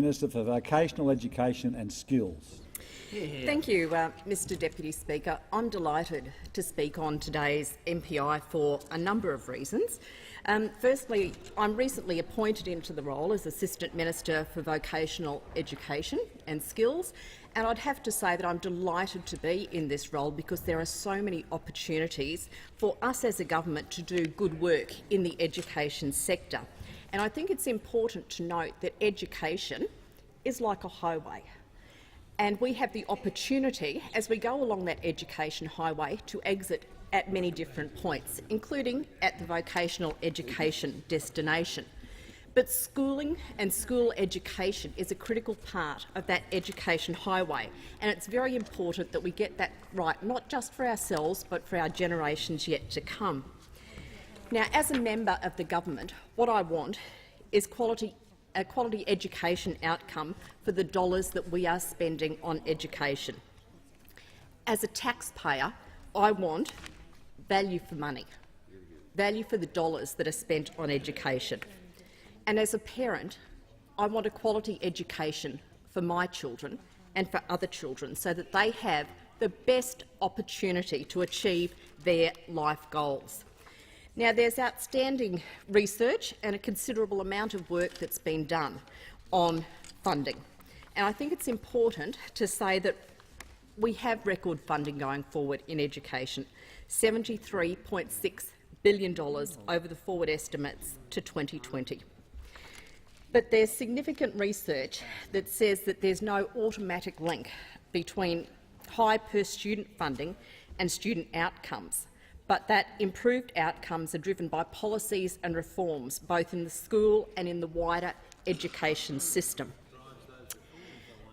Minister for Vocational Education and Skills. Thank you, Mr Deputy Speaker. I'm delighted to speak on today's MPI for a number of reasons. Firstly, I'm recently appointed into the role as Assistant Minister for Vocational Education and Skills, and I'd have to say that I'm delighted to be in this role because there are so many opportunities for us as a government to do good work in the education sector. And I think it's important to note that education is like a highway. And we have the opportunity, as we go along that education highway, to exit at many different points, including at the vocational education destination. But schooling and school education is a critical part of that education highway, and it's very important that we get that right, not just for ourselves, but for our generations yet to come. Now, as a member of the government, what I want is a quality education outcome for the dollars that we are spending on education. As a taxpayer, I want value for money, value for the dollars that are spent on education. And as a parent, I want a quality education for my children and for other children so that they have the best opportunity to achieve their life goals. Now, there's outstanding research and a considerable amount of work that's been done on funding. And I think it's important to say that we have record funding going forward in education, $73.6 billion over the forward estimates to 2020. But there's significant research that says that there's no automatic link between high per-student funding and student outcomes, but that improved outcomes are driven by policies and reforms, both in the school and in the wider education system.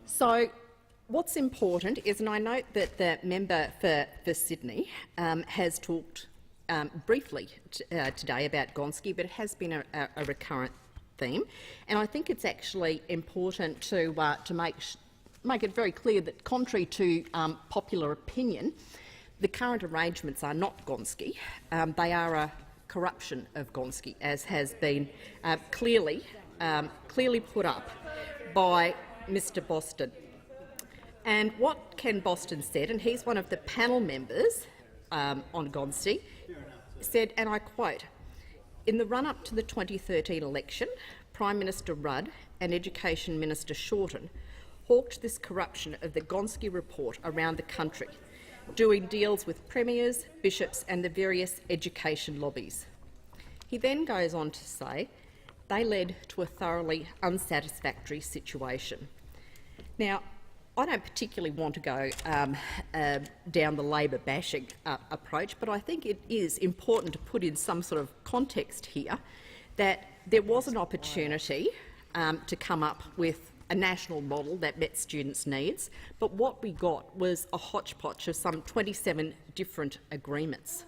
So what's important is, and I note that the member for Sydney has talked briefly today about Gonski, but it has been a recurrent theme, and I think it's actually important to make it very clear that, contrary to popular opinion, the current arrangements are not Gonski. They are a corruption of Gonski, as has been clearly put up by Mr Boston. And what Ken Boston said, and he's one of the panel members on Gonski, said, and I quote, "In the run-up to the 2013 election, Prime Minister Rudd and Education Minister Shorten hawked this corruption of the Gonski report around the country, doing deals with premiers, bishops and the various education lobbies." He then goes on to say, "They led to a thoroughly unsatisfactory situation." Now, I don't particularly want to go down the Labor bashing approach, but I think it is important to put in some sort of context here that there was an opportunity to come up with a national model that met students' needs, but what we got was a hodgepodge of some 27 different agreements.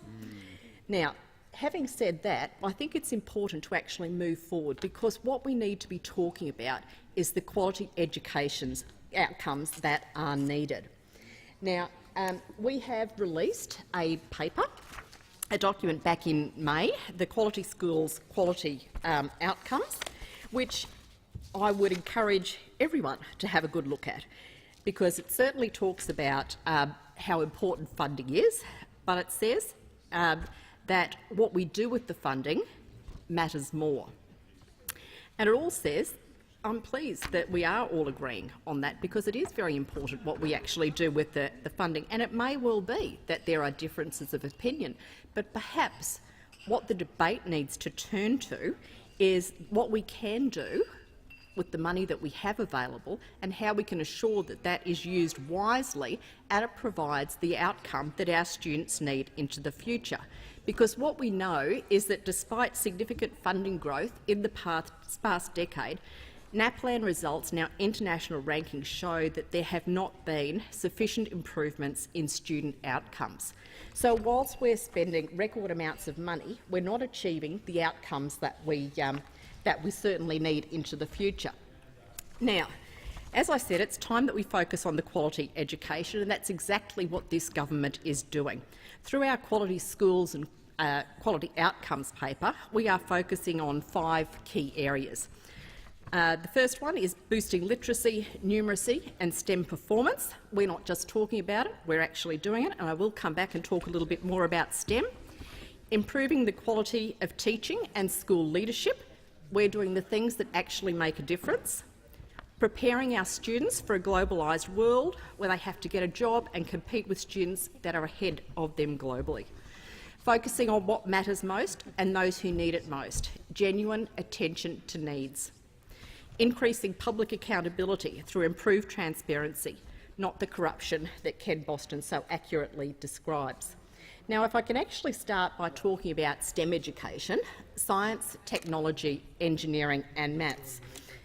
Now, having said that, I think it's important to actually move forward, because what we need to be talking about is the quality education outcomes that are needed. Now, we have released a paper, a document back in May, the Quality Schools Quality Outcomes, which I would encourage everyone to have a good look at, because it certainly talks about how important funding is, but it says that what we do with the funding matters more. And it all says, I'm pleased that we are all agreeing on that, because it is very important what we actually do with the funding, and it may well be that there are differences of opinion, but perhaps what the debate needs to turn to is what we can do with the money that we have available and how we can assure that that is used wisely and it provides the outcome that our students need into the future. Because what we know is that despite significant funding growth in the past decade, NAPLAN results in our international rankings show that there have not been sufficient improvements in student outcomes. So whilst we're spending record amounts of money, we're not achieving the outcomes that we certainly need into the future. Now, as I said, it's time that we focus on the quality education, and that's exactly what this government is doing. Through our Quality Schools and Quality Outcomes paper, we are focusing on 5 key areas. The first one is boosting literacy, numeracy and STEM performance. We're not just talking about it, we're actually doing it, and I will come back and talk a little bit more about STEM. Improving the quality of teaching and school leadership. We're doing the things that actually make a difference. Preparing our students for a globalised world where they have to get a job and compete with students that are ahead of them globally. Focusing on what matters most and those who need it most. Genuine attention to needs. Increasing public accountability through improved transparency, not the corruption that Ken Boston so accurately describes. Now, if I can actually start by talking about STEM education, science, technology, engineering and maths.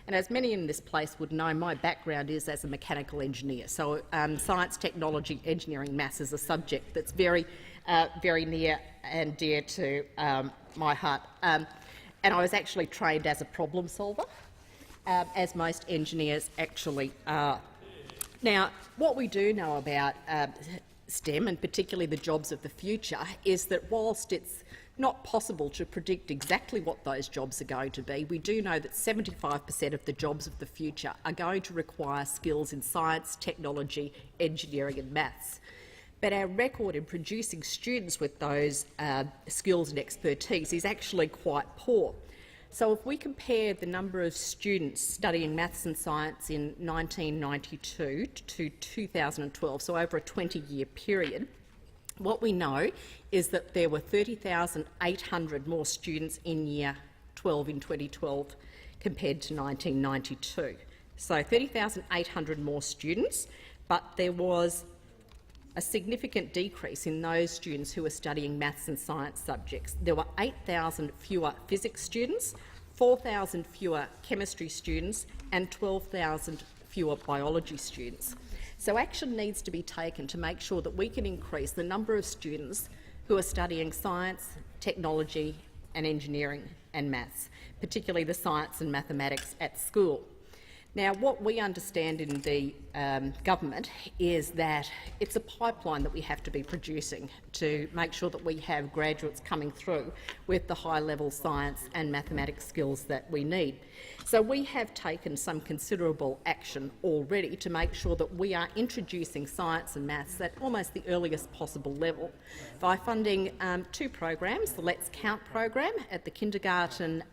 And as many in this place would know, my background is as a mechanical engineer. So science, technology, engineering, maths is a subject that's very near and dear to my heart. And I was actually trained as a problem solver, as most engineers actually are. Now, what we do know about STEM, and particularly the jobs of the future, is that whilst it's not possible to predict exactly what those jobs are going to be, we do know that 75% of the jobs of the future are going to require skills in science, technology, engineering and maths. But our record in producing students with those skills and expertise is actually quite poor. So if we compare the number of students studying maths and science in 1992 to 2012, so over a 20-year period, what we know is that there were 30,800 more students in Year 12 in 2012 compared to 1992. So 30,800 more students, but there was a significant decrease in those students who were studying maths and science subjects. There were 8,000 fewer physics students, 4,000 fewer chemistry students and 12,000 fewer biology students. So action needs to be taken to make sure that we can increase the number of students who are studying science, technology and engineering and maths, particularly the science and mathematics at school. Now, what we understand in the government is that it's a pipeline that we have to be producing to make sure that we have graduates coming through with the high-level science and mathematics skills that we need. So we have taken some considerable action already to make sure that we are introducing science and maths at almost the earliest possible level by funding two programs, the Let's Count program at the kindergarten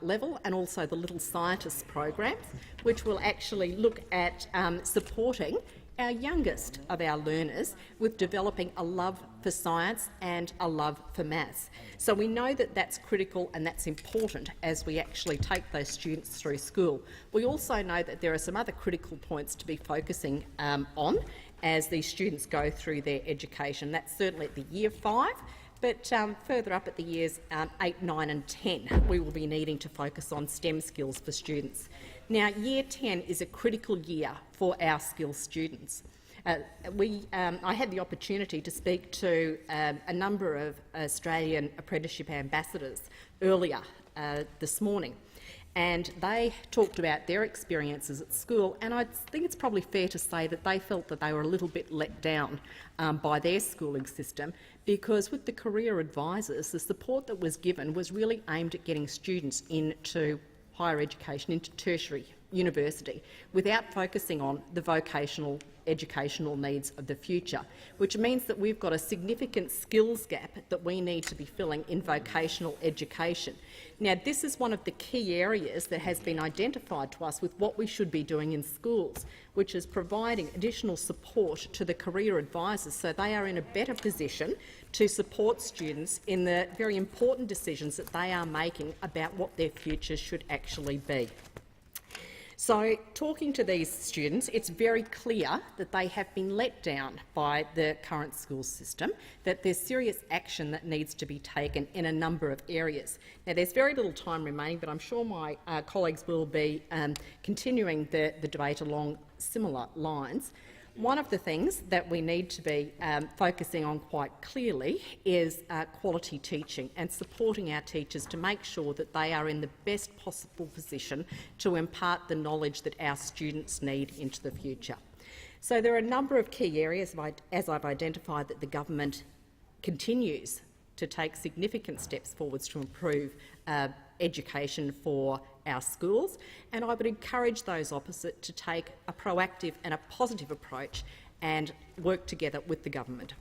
level and also the Little Scientists program, which will actually look at supporting our youngest of our learners with developing a love for science and a love for maths. So we know that that's critical and that's important as we actually take those students through school. We also know that there are some other critical points to be focusing on as these students go through their education. That's certainly at the Year 5, but further up at the years 8, 9 and 10, we will be needing to focus on STEM skills for students. Now, Year 10 is a critical year for our skills students. I had the opportunity to speak to a number of Australian apprenticeship ambassadors earlier this morning, and they talked about their experiences at school, and I think it's probably fair to say that they felt that they were a little bit let down by their schooling system, because with the career advisors, the support that was given was really aimed at getting students into higher education, into tertiary university, without focusing on the vocational educational needs of the future, which means that we've got a significant skills gap that we need to be filling in vocational education. Now, this is one of the key areas that has been identified to us with what we should be doing in schools, which is providing additional support to the career advisors so they are in a better position to support students in the very important decisions that they are making about what their future should actually be. So, talking to these students, it's very clear that they have been let down by the current school system, that there's serious action that needs to be taken in a number of areas. Now, there's very little time remaining, but I'm sure my colleagues will be continuing the debate along similar lines. One of the things that we need to be focusing on quite clearly is quality teaching and supporting our teachers to make sure that they are in the best possible position to impart the knowledge that our students need into the future. So there are a number of key areas, as I've identified, that the government continues to take significant steps forwards to improve education for our schools, and I would encourage those opposite to take a proactive and a positive approach and work together with the government.